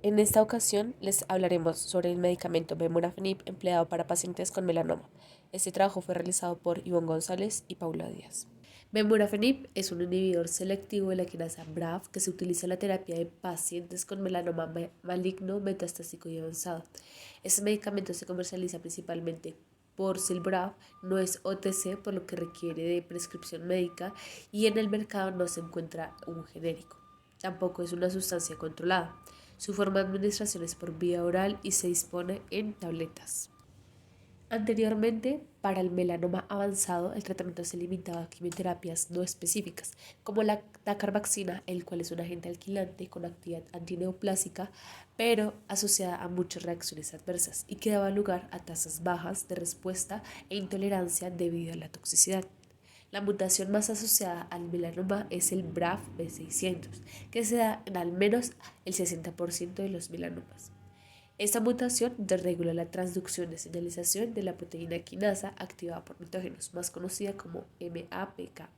En esta ocasión les hablaremos sobre el medicamento Vemurafenib empleado para pacientes con melanoma. Este trabajo fue realizado por Ivonne González y Paula Díaz. Vemurafenib es un inhibidor selectivo de la quinasa BRAF que se utiliza en la terapia de pacientes con melanoma maligno, metastásico y avanzado. Este medicamento se comercializa principalmente por Silbraf, no es OTC, por lo que requiere de prescripción médica y en el mercado no se encuentra un genérico. Tampoco es una sustancia controlada. Su forma de administración es por vía oral y se dispone en tabletas. Anteriormente, para el melanoma avanzado, el tratamiento se limitaba a quimioterapias no específicas, como la dacarvaxina, el cual es un agente alquilante con actividad antineoplásica, pero asociada a muchas reacciones adversas y que daba lugar a tasas bajas de respuesta e intolerancia debido a la toxicidad. La mutación más asociada al melanoma es el BRAF V600, que se da en al menos el 60% de los melanomas. Esta mutación desregula la transducción de señalización de la proteína quinasa activada por nitógenos, más conocida como MAPK,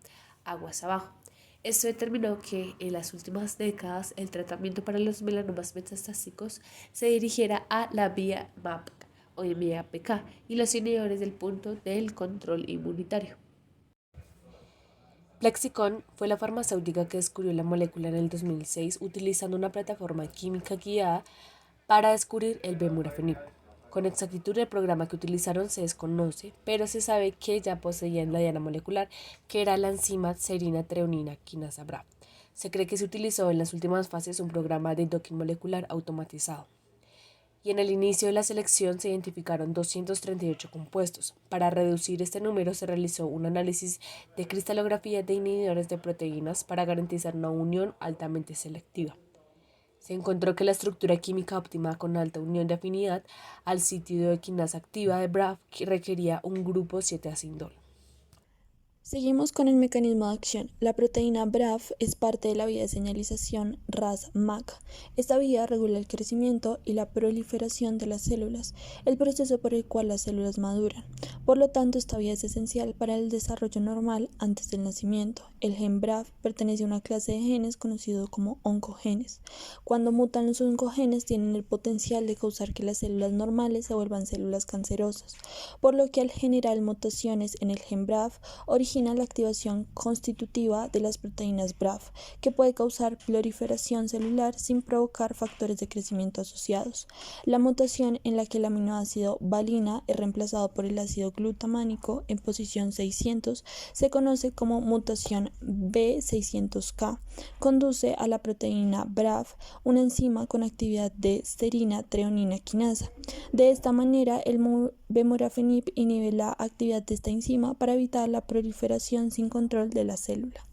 aguas abajo. Esto determinó que en las últimas décadas el tratamiento para los melanomas metastásicos se dirigiera a la vía MAPK o MAPK y los inhibidores del punto del control inmunitario. Plexxikon fue la farmacéutica que descubrió la molécula en el 2006 utilizando una plataforma química guiada para descubrir el Vemurafenib. Con exactitud el programa que utilizaron se desconoce, pero se sabe que ya poseían la diana molecular, que era la enzima serina treonina quinasa BRAF. Se cree que se utilizó en las últimas fases un programa de docking molecular automatizado. Y en el inicio de la selección se identificaron 238 compuestos. Para reducir este número se realizó un análisis de cristalografía de inhibidores de proteínas para garantizar una unión altamente selectiva. Se encontró que la estructura química óptima con alta unión de afinidad al sitio de quinasa activa de BRAF requería un grupo 7-acindol. Seguimos con el mecanismo de acción. La proteína BRAF es parte de la vía de señalización Ras-MAC. Esta vía regula el crecimiento y la proliferación de las células, el proceso por el cual las células maduran. Por lo tanto, esta vía es esencial para el desarrollo normal antes del nacimiento. El gen BRAF pertenece a una clase de genes conocido como oncogenes. Cuando mutan los oncogenes tienen el potencial de causar que las células normales se vuelvan células cancerosas, por lo que al generar mutaciones en el gen BRAF origina la activación constitutiva de las proteínas BRAF, que puede causar proliferación celular sin provocar factores de crecimiento asociados. La mutación en la que el aminoácido valina es reemplazado por el ácido glutamánico en posición 600 se conoce como mutación B600K. Conduce a la proteína BRAF, una enzima con actividad de serina treonina quinasa. De esta manera, el Vemurafenib inhibe la actividad de esta enzima para evitar la proliferación sin control de la célula.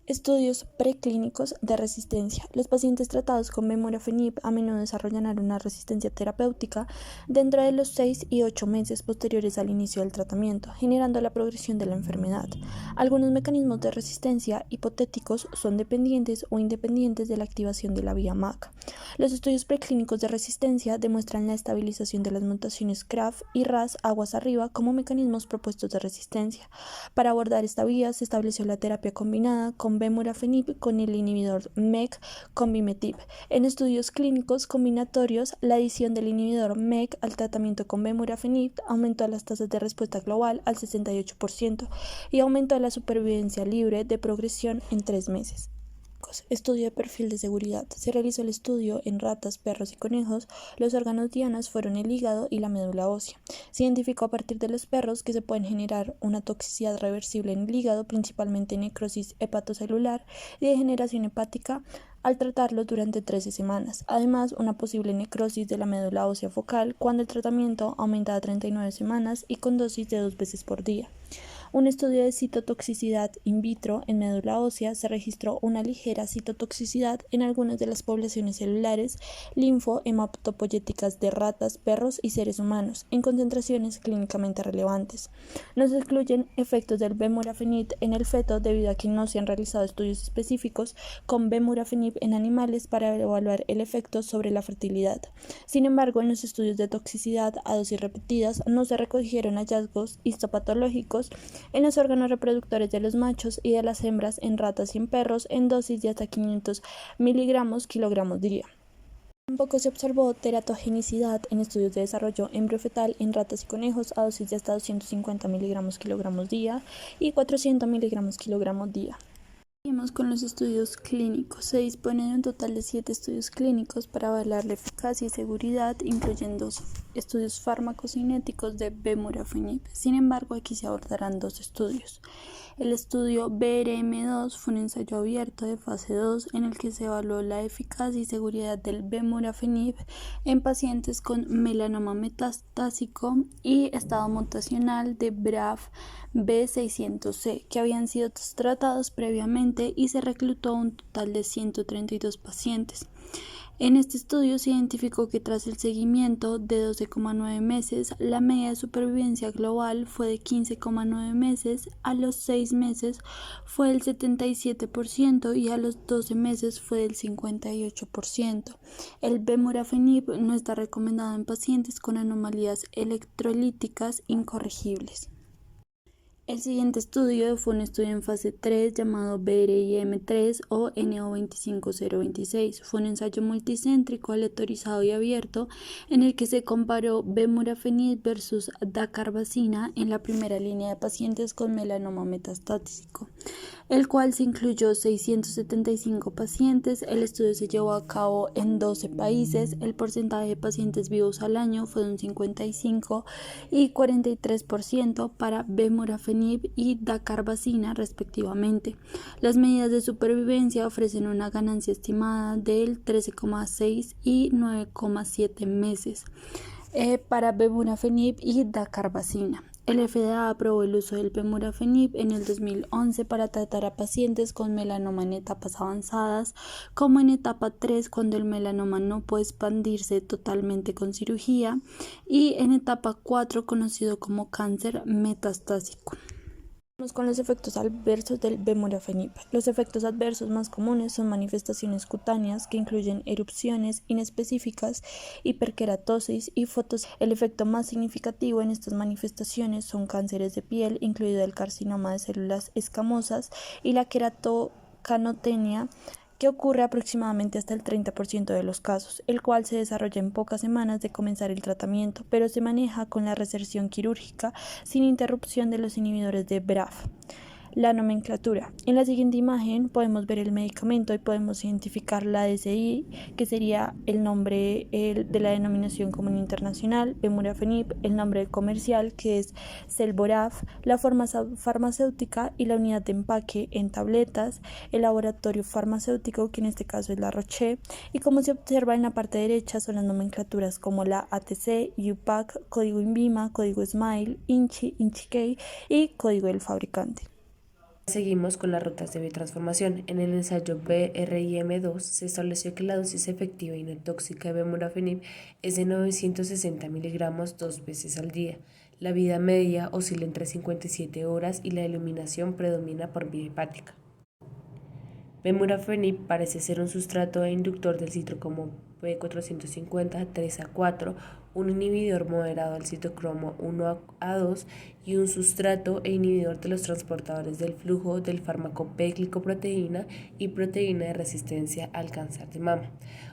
Estudios preclínicos de resistencia. Los pacientes tratados con Vemurafenib a menudo desarrollan una resistencia terapéutica dentro de los 6 y 8 meses posteriores al inicio del tratamiento, generando la progresión de la enfermedad. Algunos mecanismos de resistencia hipotéticos son dependientes o independientes de la activación de la vía MAC. Los estudios preclínicos de resistencia demuestran la estabilización de las mutaciones CRAF y RAS aguas arriba como mecanismos propuestos de resistencia. Para abordar esta vía se estableció la terapia combinada con Vemurafenib con el inhibidor MEK Comimetib. En estudios clínicos combinatorios, la adición del inhibidor MEK al tratamiento con Vemurafenib aumentó las tasas de respuesta global al 68% y aumentó la supervivencia libre de progresión en 3 meses. Estudio de perfil de seguridad. Se realizó el estudio en ratas, perros y conejos. Los órganos dianas fueron el hígado y la médula ósea. Se identificó a partir de los perros que se pueden generar una toxicidad reversible en el hígado, principalmente necrosis hepatocelular y degeneración hepática al tratarlos durante 13 semanas. Además, una posible necrosis de la médula ósea focal cuando el tratamiento aumenta a 39 semanas y con dosis de 2 veces por día. Un estudio de citotoxicidad in vitro en médula ósea se registró una ligera citotoxicidad en algunas de las poblaciones celulares linfohematopoyéticas de ratas, perros y seres humanos, en concentraciones clínicamente relevantes. No se excluyen efectos del Vemurafenib en el feto debido a que no se han realizado estudios específicos con Vemurafenib en animales para evaluar el efecto sobre la fertilidad. Sin embargo, en los estudios de toxicidad a dosis repetidas no se recogieron hallazgos histopatológicos en los órganos reproductores de los machos y de las hembras en ratas y en perros en dosis de hasta 500 mg/kg día. Tampoco se observó teratogenicidad en estudios de desarrollo embriofetal en ratas y conejos a dosis de hasta 250 miligramos kilogramos día y 400 miligramos kilogramos día. Seguimos con los estudios clínicos. Se dispone de un total de 7 estudios clínicos para evaluar la eficacia y seguridad, incluyendo estudios farmacocinéticos de bemurafenib. Sin embargo, aquí se abordarán 2 estudios. El estudio BRM2 fue un ensayo abierto de fase 2 en el que se evaluó la eficacia y seguridad del bemurafenib en pacientes con melanoma metastásico y estado mutacional de BRAF B600C que habían sido tratados previamente y se reclutó un total de 132 pacientes. En este estudio se identificó que tras el seguimiento de 12,9 meses, la media de supervivencia global fue de 15,9 meses, a los 6 meses fue del 77% y a los 12 meses fue del 58%. El bemurafenib no está recomendado en pacientes con anomalías electrolíticas incorregibles. El siguiente estudio fue un estudio en fase 3 llamado BRIM3 o NO25026. Fue un ensayo multicéntrico, aleatorizado y abierto en el que se comparó bemurafenib versus dacarbazina en la primera línea de pacientes con melanoma metastásico, el cual se incluyó 675 pacientes. El estudio se llevó a cabo en 12 países. El porcentaje de pacientes vivos al año fue de un 55 y 43% para bemurafenib y dacarbazina respectivamente. Las medidas de supervivencia ofrecen una ganancia estimada del 13,6 y 9,7 meses para bemurafenib y dacarbazina. El FDA aprobó el uso del bemurafenib en el 2011 para tratar a pacientes con melanoma en etapas avanzadas, como en etapa 3 cuando el melanoma no puede expandirse totalmente con cirugía, y en etapa 4 conocido como cáncer metastásico. Vamos con los efectos adversos del bemurafenib. Los efectos adversos más comunes son manifestaciones cutáneas que incluyen erupciones inespecíficas, hiperkeratosis y fotos. El efecto más significativo en estas manifestaciones son cánceres de piel, incluido el carcinoma de células escamosas y la queratocanotenia, que ocurre aproximadamente hasta el 30% de los casos, el cual se desarrolla en pocas semanas de comenzar el tratamiento, pero se maneja con la reserción quirúrgica sin interrupción de los inhibidores de BRAF. La nomenclatura. En la siguiente imagen podemos ver el medicamento y podemos identificar la DCI, que sería el nombre de la denominación común internacional, bemurafenib, el nombre comercial, que es Selboraf, la forma farmacéutica y la unidad de empaque en tabletas, el laboratorio farmacéutico, que en este caso es la Roche, y como se observa en la parte derecha son las nomenclaturas como la ATC, UPAC, código INVIMA, código SMILE, INCHI, INCHI-K y código del fabricante. Seguimos con las rutas de biotransformación. En el ensayo BRIM2 se estableció que la dosis efectiva y no tóxica de bemurafenib es de 960 miligramos 2 veces al día. La vida media oscila entre 57 horas y la eliminación predomina por vía hepática. Bemurafenib parece ser un sustrato e inductor del citocromo P450 3A4, un inhibidor moderado del citocromo 1A2 y un sustrato e inhibidor de los transportadores del flujo del fármaco P-glicoproteína y proteína de resistencia al cáncer de mama.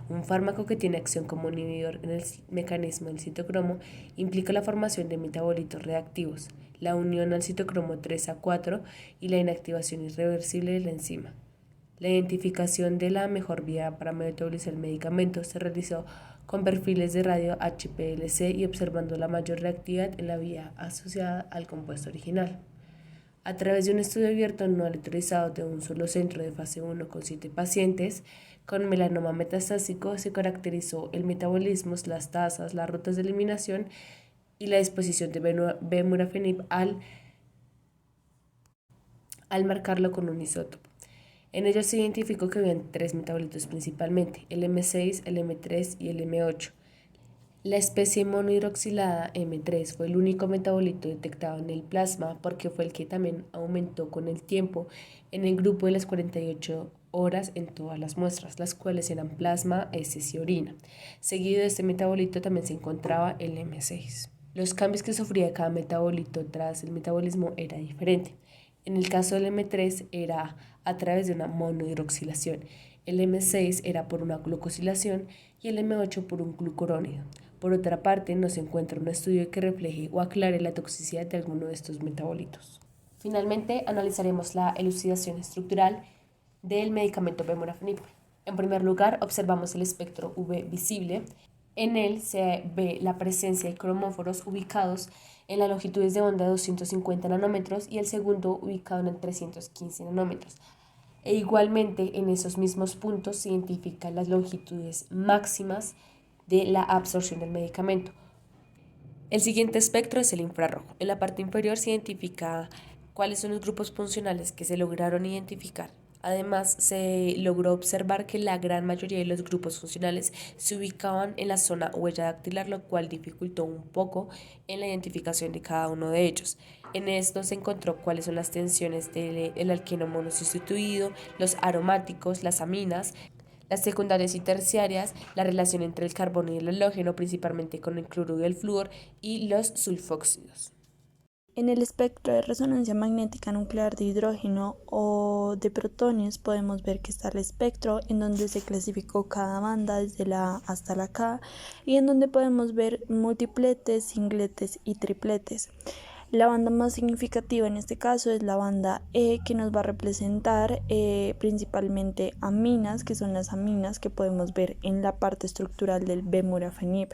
Un fármaco que tiene acción como inhibidor en el mecanismo del citocromo implica la formación de metabolitos reactivos, la unión al citocromo 3A4 y la inactivación irreversible de la enzima. La identificación de la mejor vía para metabolizar el medicamento se realizó con perfiles de radio HPLC y observando la mayor reactividad en la vía asociada al compuesto original. A través de un estudio abierto no aleatorizado de un solo centro de fase 1 con 7 pacientes con melanoma metastásico se caracterizó el metabolismo, las tasas, las rutas de eliminación y la disposición de bemurafenib al marcarlo con un isótopo. En ellos se identificó que habían 3 metabolitos principalmente, el M6, el M3 y el M8. La especie monohidroxilada M3 fue el único metabolito detectado en el plasma porque fue el que también aumentó con el tiempo en el grupo de las 48 horas en todas las muestras, las cuales eran plasma, heces y orina. Seguido de este metabolito también se encontraba el M6. Los cambios que sufría cada metabolito tras el metabolismo era diferente. En el caso del M3 era a través de una monohidroxilación. el M6 era por una glucosilación y el M8 por un glucurónido. Por otra parte, no se encuentra un estudio que refleje o aclare la toxicidad de alguno de estos metabolitos. Finalmente, analizaremos la elucidación estructural del medicamento Vemurafenib. En primer lugar, observamos el espectro UV visible. En él se ve la presencia de cromóforos ubicados en las longitudes de onda de 250 nanómetros y el segundo ubicado en 315 nanómetros. E igualmente en esos mismos puntos se identifican las longitudes máximas de la absorción del medicamento. El siguiente espectro es el infrarrojo. En la parte inferior se identifica cuáles son los grupos funcionales que se lograron identificar. Además, se logró observar que la gran mayoría de los grupos funcionales se ubicaban en la zona huella dactilar, lo cual dificultó un poco en la identificación de cada uno de ellos. En esto se encontró cuáles son las tensiones del alqueno monosustituido, los aromáticos, las aminas, las secundarias y terciarias, la relación entre el carbono y el halógeno, principalmente con el cloruro y el flúor, y los sulfóxidos. En el espectro de resonancia magnética nuclear de hidrógeno o de protones podemos ver que está el espectro en donde se clasificó cada banda desde la A hasta la K y en donde podemos ver multipletes, singletes y tripletes. La banda más significativa en este caso es la banda E, que nos va a representar principalmente aminas, que son las aminas que podemos ver en la parte estructural del Vemurafenib.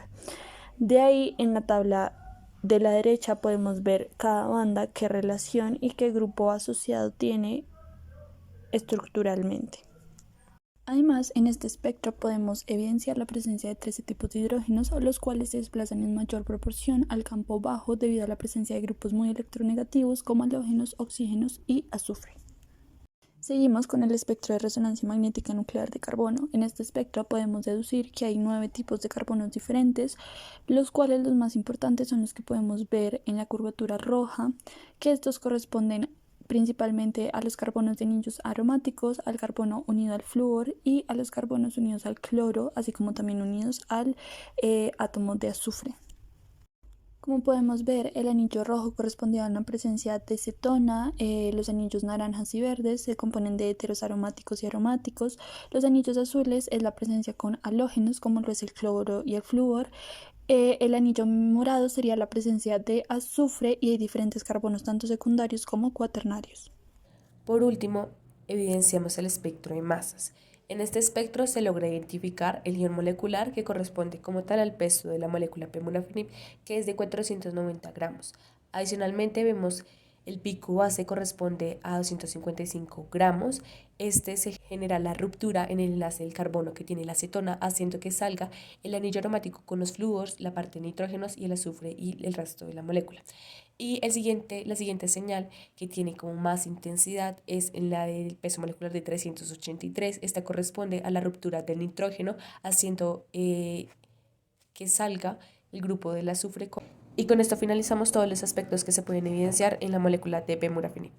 De ahí en la tabla de la derecha podemos ver cada banda, qué relación y qué grupo asociado tiene estructuralmente. Además, en este espectro podemos evidenciar la presencia de 13 tipos de hidrógenos, los cuales se desplazan en mayor proporción al campo bajo debido a la presencia de grupos muy electronegativos como halógenos, oxígenos y azufre. Seguimos con el espectro de resonancia magnética nuclear de carbono. En este espectro podemos deducir que hay 9 tipos de carbonos diferentes, los cuales los más importantes son los que podemos ver en la curvatura roja, que estos corresponden principalmente a los carbonos de anillos aromáticos, al carbono unido al flúor y a los carbonos unidos al cloro, así como también unidos al átomo de azufre. Como podemos ver, el anillo rojo corresponde a una presencia de cetona, los anillos naranjas y verdes se componen de éteros aromáticos y aromáticos, los anillos azules es la presencia con halógenos como lo es el cloro y el flúor, el anillo morado sería la presencia de azufre y hay diferentes carbonos tanto secundarios como cuaternarios. Por último, evidenciamos el espectro de masas. En este espectro se logra identificar el ion molecular que corresponde como tal al peso de la molécula Vemurafenib, que es de 490 gramos. Adicionalmente vemos el pico base corresponde a 255 gramos. Este se genera la ruptura en el enlace del carbono que tiene la acetona, haciendo que salga el anillo aromático con los flúors, la parte de nitrógenos y el azufre y el resto de la molécula. Y la siguiente señal que tiene como más intensidad es en la del peso molecular de 383. Esta corresponde a la ruptura del nitrógeno, haciendo que salga el grupo del azufre. Y con esto finalizamos todos los aspectos que se pueden evidenciar en la molécula de Vemurafenib.